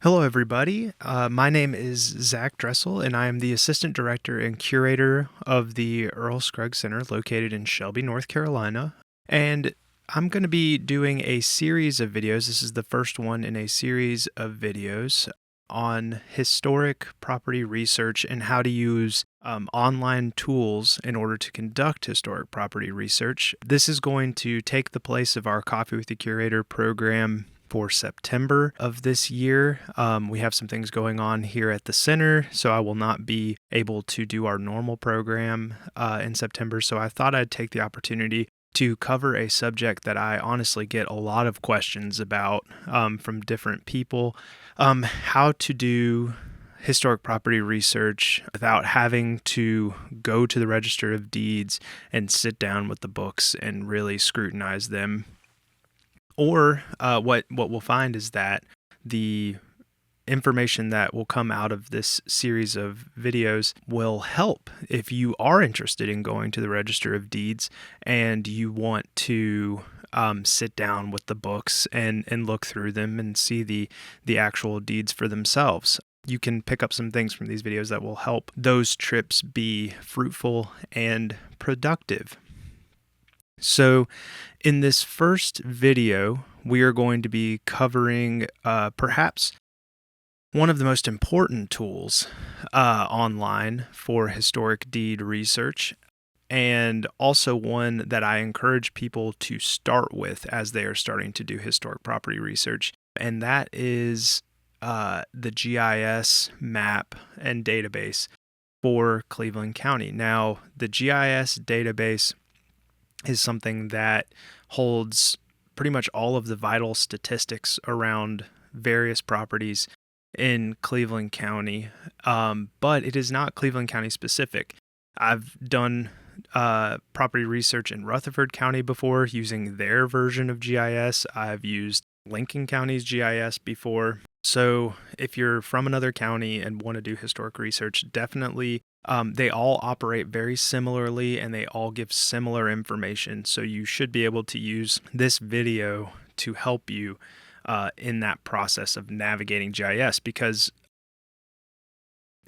Hello, everybody. My name is Zach Dressel, and I am the Assistant Director and Curator of the Earl Scruggs Center located in Shelby, North Carolina. And I'm going to be doing a series of videos. This is the first one in a series of videos on historic property research and how to use online tools in order to conduct historic property research. This is going to take the place of our Coffee with the Curator program for September of this year. We have some things going on here at the center, so I will not be able to do our normal program in September. So I thought I'd take the opportunity to cover a subject that I honestly get a lot of questions about from different people, how to do historic property research without having to go to the Register of Deeds and sit down with the books and really scrutinize them. Or what we'll find is that the information that will come out of this series of videos will help if you are interested in going to the Register of Deeds and you want to sit down with the books and look through them and see the actual deeds for themselves. You can pick up some things from these videos that will help those trips be fruitful and productive. So in this first video, we are going to be covering perhaps one of the most important tools online for historic deed research, and also one that I encourage people to start with as they are starting to do historic property research, and that is the GIS map and database for Cleveland County. Now, the GIS database is something that holds pretty much all of the vital statistics around various properties in Cleveland County, but it is not Cleveland County specific. I've done property research in Rutherford County before using their version of GIS. I've used Lincoln County's GIS before. So if you're from another county and want to do historic research, definitely they all operate very similarly and they all give similar information. So you should be able to use this video to help you in that process of navigating GIS, because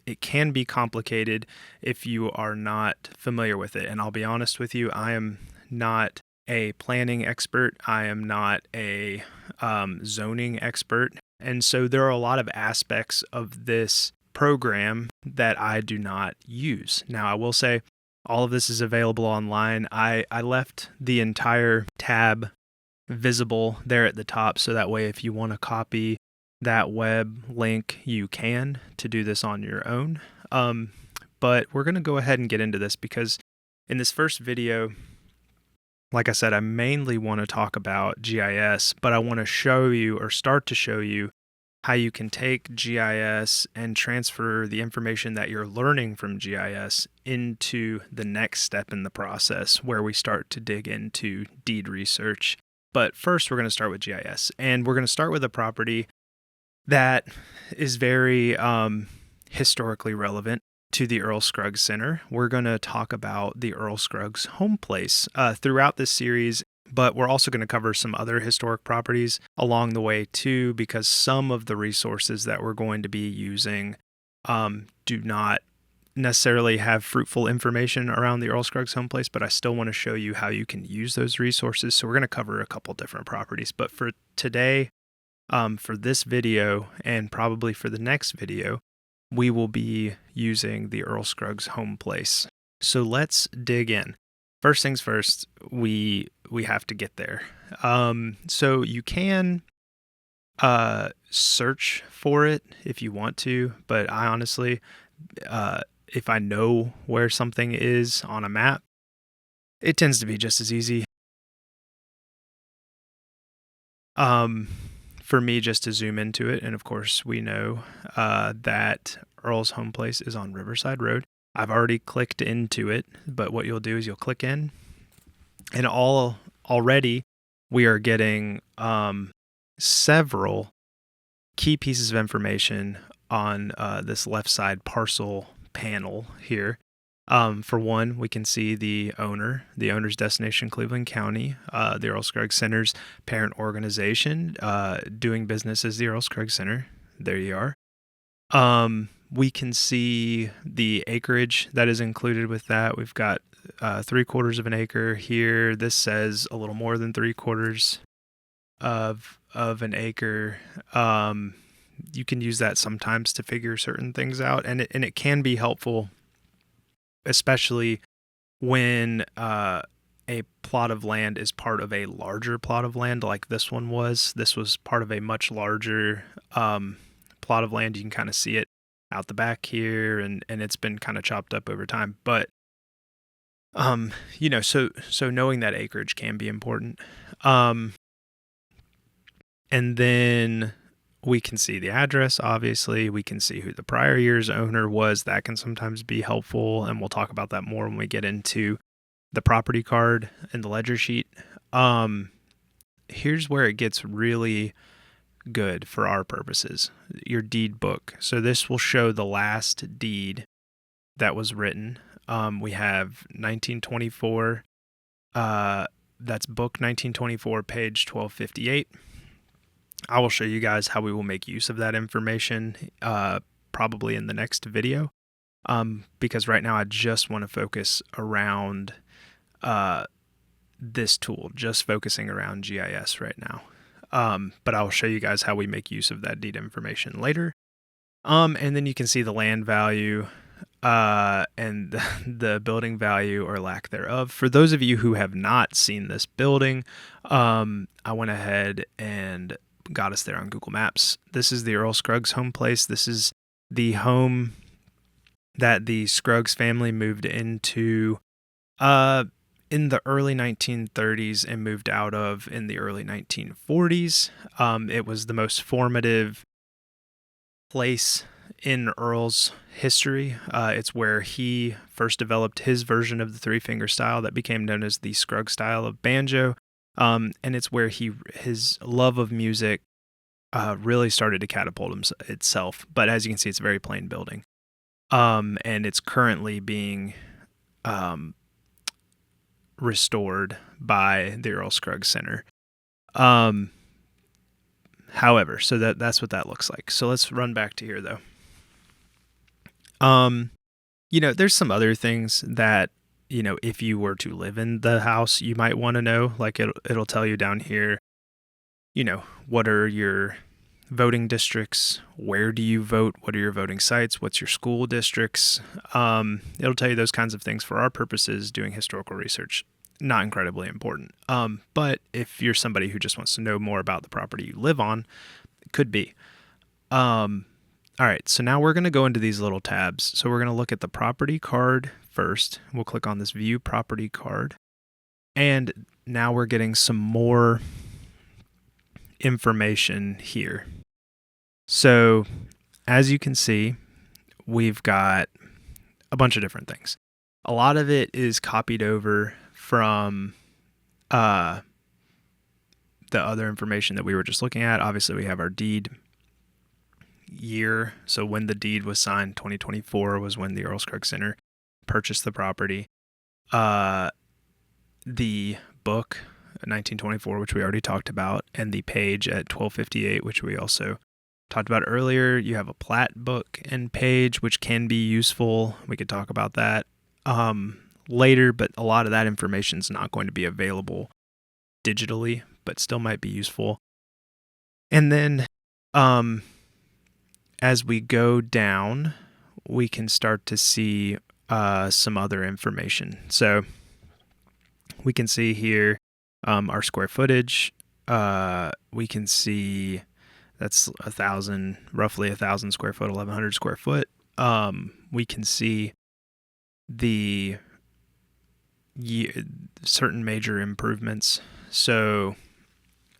it can be complicated if you are not familiar with it. And I'll be honest with you, I am not a planning expert. I am not a zoning expert. And so there are a lot of aspects of this program that I do not use. Now, I will say all of this is available online. I left the entire tab visible there at the top, so that way if you want to copy that web link, you can to do this on your own. But we're going to go ahead and get into this, because in this first video, like I said, I mainly want to talk about GIS, but I want to show you, or start to show you, how you can take GIS and transfer the information that you're learning from GIS into the next step in the process, where we start to dig into deed research. But first, we're going to start with GIS, and we're going to start with a property that is very historically relevant to the Earl Scruggs Center. We're going to talk about the Earl Scruggs home place throughout this series, but we're also going to cover some other historic properties along the way too, because some of the resources that we're going to be using do not necessarily have fruitful information around the Earl Scruggs home place, but I still want to show you how you can use those resources. So we're going to cover a couple different properties, but for today, for this video and probably for the next video, we will be using the Earl Scruggs home place. So let's dig in. First things first, we have to get there. So you can search for it if you want to, but I honestly, if I know where something is on a map, it tends to be just as easy for me just to zoom into it. And of course, we know that Earl's home place is on Riverside Road. I've already clicked into it, but what you'll do is you'll click in, and already we are getting several key pieces of information on this left side parcel panel here. For one, we can see the owner's destination, Cleveland County, the Earl Scruggs Center's parent organization, doing business as the Earl Scruggs Center. There you are. We can see the acreage that is included with that. We've got 3/4 of an acre here. This says a little more than 3/4 of an acre. You can use that sometimes to figure certain things out, and it can be helpful, especially when a plot of land is part of a larger plot of land, like this one was. This was part of a much larger plot of land. You can kind of see it out the back here, and it's been kind of chopped up over time. But so knowing that acreage can be important. And then we can see the address, obviously. We can see who the prior year's owner was. That can sometimes be helpful, and we'll talk about that more when we get into the property card and the ledger sheet. Here's where it gets really good for our purposes. Your deed book. So this will show the last deed that was written. We have 1924. That's book 1924, page 1258. I will show you guys how we will make use of that information probably in the next video, because right now I just want to focus around this tool, just focusing around GIS right now. But I'll show you guys how we make use of that deed information later. And then you can see the land value and the building value or lack thereof. For those of you who have not seen this building, I went ahead and got us there on Google Maps. This is the Earl Scruggs home place. This is the home that the Scruggs family moved into in the early 1930s and moved out of in the early 1940s. It was the most formative place in Earl's history. It's where he first developed his version of the three-finger style that became known as the Scruggs style of banjo. And it's where his love of music really started to catapult itself. But as you can see, it's a very plain building. And it's currently being restored by the Earl Scruggs Center. However, so that's what that looks like. So let's run back to here, though. There's some other things that, if you were to live in the house, you might want to know. Like it'll tell you down here, what are your voting districts? Where do you vote? What are your voting sites? What's your school districts? It'll tell you those kinds of things. For our purposes, doing historical research, not incredibly important. But if you're somebody who just wants to know more about the property you live on, it could be. All right, so now we're going to go into these little tabs. So we're going to look at the property card first. We'll click on this view property card. And now we're getting some more information here. So as you can see, we've got a bunch of different things. A lot of it is copied over from the other information that we were just looking at. Obviously, we have our deed year. So when the deed was signed, 2024 was when the Earl Scruggs Center purchased the property. The book, 1924, which we already talked about, and the page at 1258, which we also talked about earlier. You have a plat book and page, which can be useful. We could talk about that later, but a lot of that information is not going to be available digitally, but still might be useful. And then as we go down, we can start to see some other information. So we can see here our square footage. We can see that's roughly 1,000 square foot, 1,100 square foot. We can see the certain major improvements. So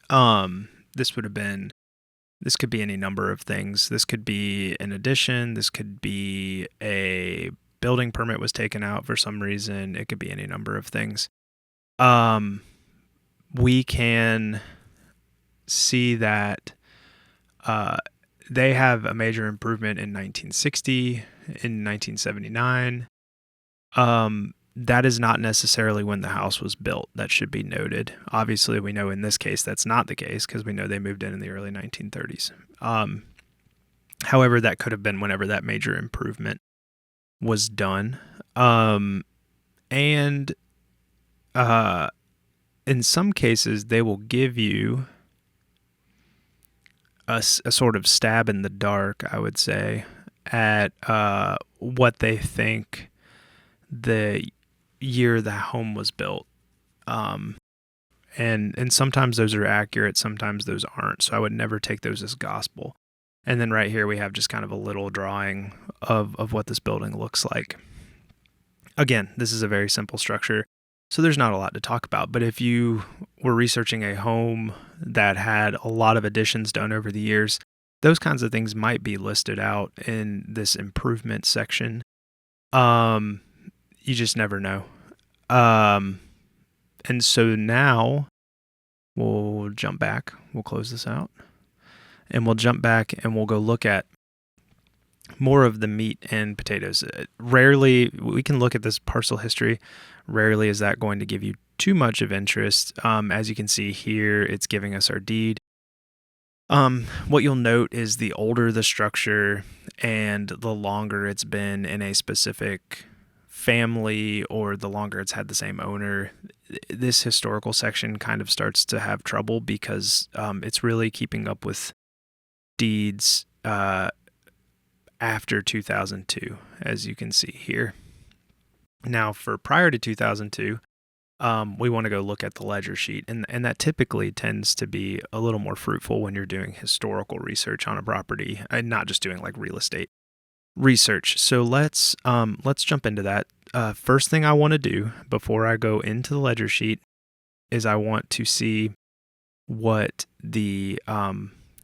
this could be any number of things. This could be an addition. This could be a building permit was taken out for some reason. It could be any number of things. We can see that they have a major improvement in 1960, in 1979. That is not necessarily when the house was built. That should be noted. Obviously, we know in this case that's not the case because we know they moved in the early 1930s. However, that could have been whenever that major improvement was done. And in some cases, they will give you a sort of stab in the dark, I would say, at what they think the year the home was built. And sometimes those are accurate, sometimes those aren't. So I would never take those as gospel. And then right here we have just kind of a little drawing of what this building looks like. Again, this is a very simple structure, so there's not a lot to talk about. But if you were researching a home that had a lot of additions done over the years, those kinds of things might be listed out in this improvement section. You just never know. And so now we'll jump back. We'll close this out. And we'll jump back and we'll go look at more of the meat and potatoes. Rarely, we can look at this parcel history. Rarely is that going to give you too much of interest. As you can see here, it's giving us our deed. What you'll note is the older the structure and the longer it's been in a specific family, or the longer it's had the same owner, this historical section kind of starts to have trouble because it's really keeping up with deeds after 2002, as you can see here. Now, for prior to 2002, we want to go look at the ledger sheet, and that typically tends to be a little more fruitful when you're doing historical research on a property and not just doing like real estate research. So let's jump into that. First thing I want to do before I go into the ledger sheet is I want to see what the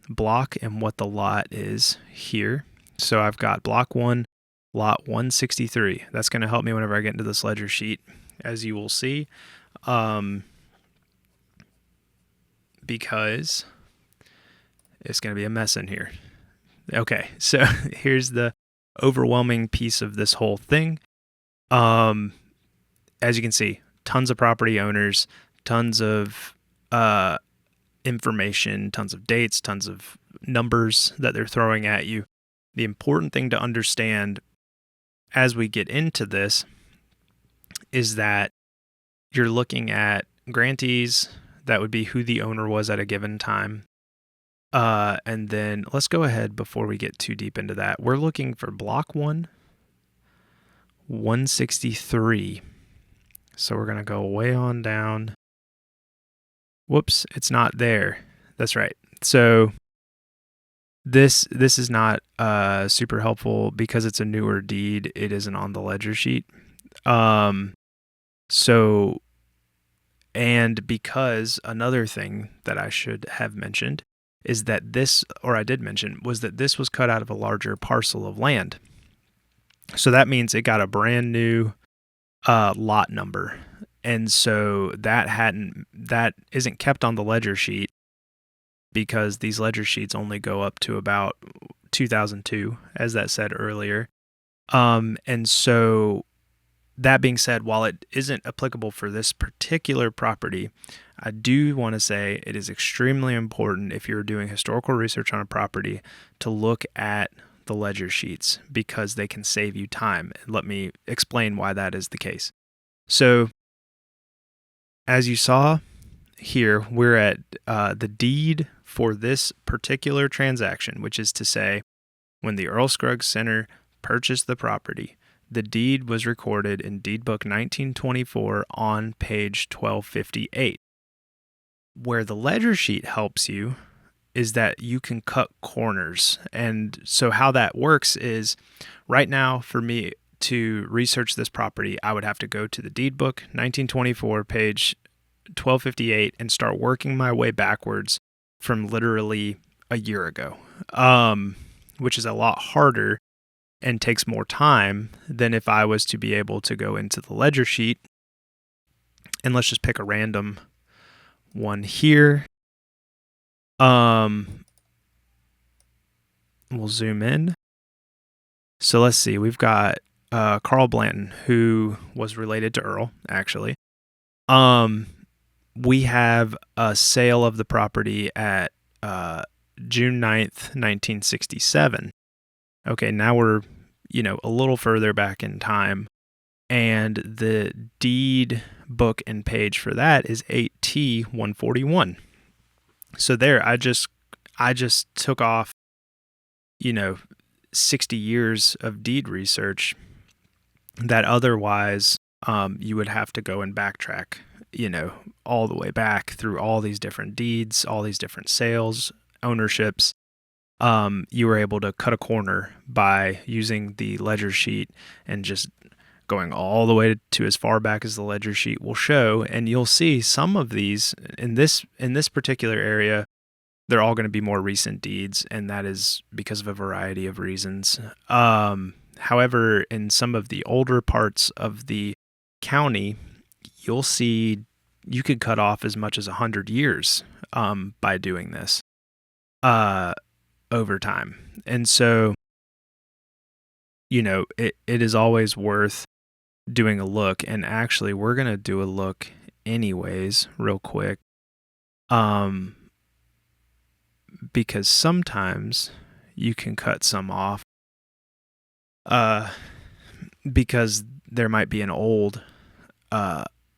block and what the lot is here. So I've got block 1, lot 163. That's going to help me whenever I get into this ledger sheet, as you will see, because it's going to be a mess in here. Okay, so here's the overwhelming piece of this whole thing. As you can see, tons of property owners, tons of information, tons of dates, tons of numbers that they're throwing at you. The important thing to understand as we get into this is that you're looking at grantees. That would be who the owner was at a given time. And then let's go ahead before we get too deep into that. We're looking for block 1, 163. So we're going to go way on down. Whoops, it's not there. That's right. So this is not super helpful because it's a newer deed. It isn't on the ledger sheet. So, and because another thing that I should have mentioned is that this, or I did mention, was that this was cut out of a larger parcel of land. So that means it got a brand new lot number. And so that isn't kept on the ledger sheet because these ledger sheets only go up to about 2002, as that said earlier. And so that being said, while it isn't applicable for this particular property, I do want to say it is extremely important if you're doing historical research on a property to look at the ledger sheets because they can save you time. Let me explain why that is the case. So, as you saw here, we're at the deed for this particular transaction, which is to say, when the Earl Scruggs Center purchased the property, the deed was recorded in Deed Book 1924 on page 1258. Where the ledger sheet helps you is that you can cut corners. And so how that works is, right now, for me to research this property, I would have to go to the Deed Book 1924, page 1258, and start working my way backwards from literally a year ago, which is a lot harder and takes more time than if I was to be able to go into the ledger sheet. And let's just pick a random one here. We'll zoom in. So let's see, we've got Carl Blanton, who was related to Earl, actually. We have a sale of the property at June 9th, 1967. Okay, now we're, a little further back in time, and the deed book and page for that is 8T 141. So there, I just took off, you know, 60 years of deed research that otherwise you would have to go and backtrack, all the way back through all these different deeds, all these different sales, ownerships. You were able to cut a corner by using the ledger sheet and just going all the way to as far back as the ledger sheet will show, and you'll see some of these in this particular area. They're all going to be more recent deeds, and that is because of a variety of reasons. However, in some of the older parts of the county, you'll see you could cut off as much as 100 years by doing this over time. And so, it is always worth doing a look. And actually, we're going to do a look anyways, real quick. Because sometimes you can cut some off because there might be an old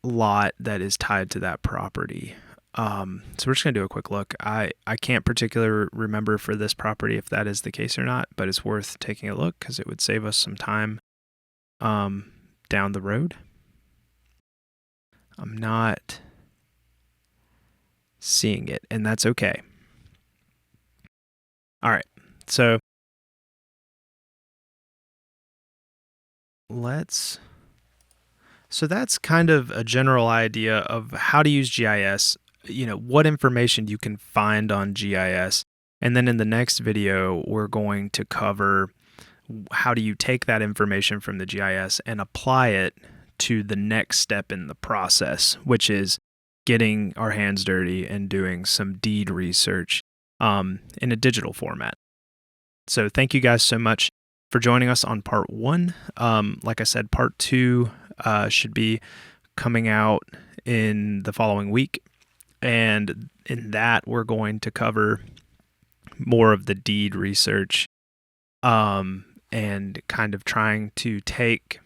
lot that is tied to that property. So we're just going to do a quick look. I can't particularly remember for this property if that is the case or not, but it's worth taking a look because it would save us some time down the road. I'm not seeing it, and that's okay. All right, so that's kind of a general idea of how to use GIS, what information you can find on GIS. And then in the next video, we're going to cover how do you take that information from the GIS and apply it to the next step in the process, which is getting our hands dirty and doing some deed research in a digital format. So thank you guys so much for joining us on part 1. Like I said, part 2 should be coming out in the following week. And in that, we're going to cover more of the deed research and kind of trying to take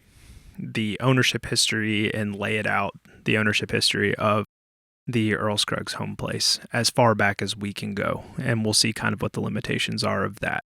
the ownership history and lay it out, the ownership history of the Earl Scruggs home place as far back as we can go. And we'll see kind of what the limitations are of that.